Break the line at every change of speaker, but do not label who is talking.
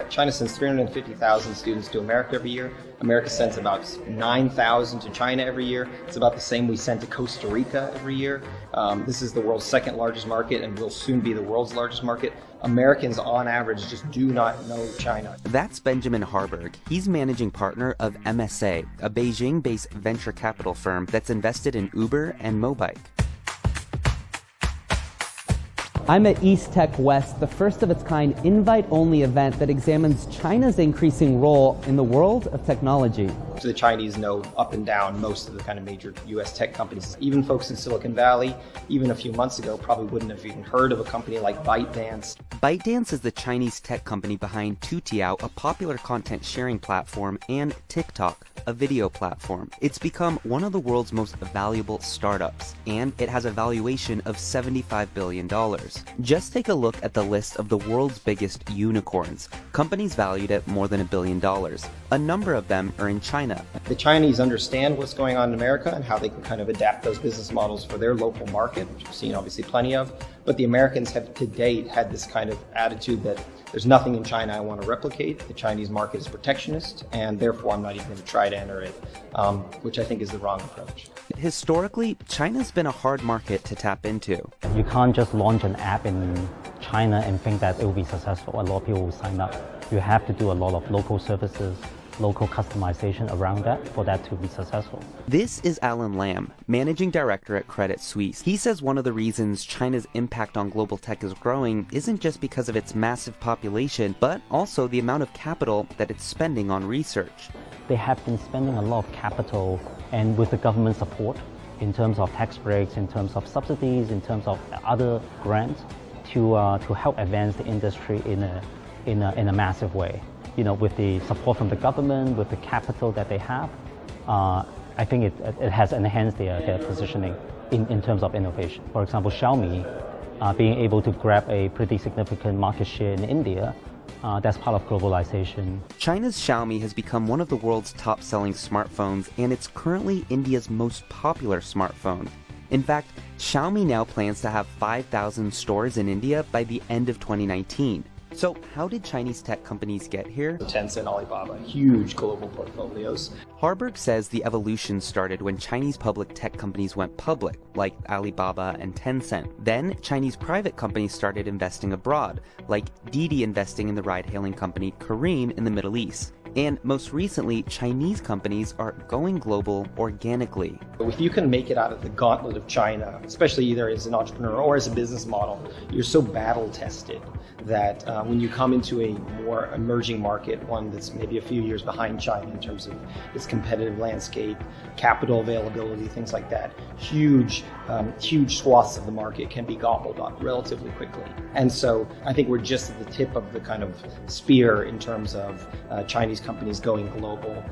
China sends 350,000 students to America every year. America sends about 9,000 to China every year. It's about the same we send to Costa Rica every year. This is the world's second largest market and will soon be the world's largest market. Americans, on average, just do not know China.
That's Benjamin Harburg. He's managing partner of MSA, a Beijing-based venture capital firm that's invested in Uber and Mobike.
I'm at East Tech West, the first of its kind invite-only event that examines China's increasing role in the world of technology.
So the Chinese know up and down most of the kind of major US tech companies. Even folks in Silicon Valley, even a few months ago, probably wouldn't have even heard of a company like ByteDance.
ByteDance is the Chinese tech company behind Toutiao, a popular content sharing platform, and TikTok, a video platform. It's become one of the world's most valuable startups, and it has a valuation of $75 billion. Just take a look at the list of the world's biggest unicorns, companies valued at more than $1 billion. A number of them are in China.
The Chinese understand what's going on in America and how they can kind of adapt those business models for their local market, which we've seen obviously plenty of. But the Americans have to date had this kind of attitude that there's nothing in China I want to replicate. The Chinese market is protectionist, and therefore I'm not even going to try to enter it, which I think is the wrong approach.
Historically, China's been a hard market to tap into.
You can't just launch an app in China and think that it will be successful. A lot of people will sign up. You have to do a lot of local services, local customization around that for that to be successful.
This is Alan Lam, Managing Director at Credit Suisse. He says one of the reasons China's impact on global tech is growing isn't just because of its massive population, but also the amount of capital that it's spending on research.
They have been spending a lot of capital, and with the government support in terms of tax breaks, in terms of subsidies, in terms of other grants to help advance the industry in a massive way. You know, with the support from the government, with the capital that they have, I think it has enhanced their positioning in terms of innovation. For example, Xiaomi being able to grab a pretty significant market share in India, that's part of globalization.
China's Xiaomi has become one of the world's top-selling smartphones, and it's currently India's most popular smartphone. In fact, Xiaomi now plans to have 5,000 stores in India by the end of 2019. So how did Chinese tech companies get here?
Tencent, Alibaba, huge global portfolios.
Harburg says the evolution started when Chinese public tech companies went public, like Alibaba and Tencent. Then Chinese private companies started investing abroad, like Didi investing in the ride-hailing company Careem in the Middle East. And most recently, Chinese companies are going global organically.
If you can make it out of the gauntlet of China, especially either as an entrepreneur or as a business model, you're so battle tested that when you come into a more emerging market, one that's maybe a few years behind China in terms of its competitive landscape, capital availability, things like that, huge swaths of the market can be gobbled up relatively quickly. And so I think we're just at the tip of the kind of spear in terms of Chinese companies going global.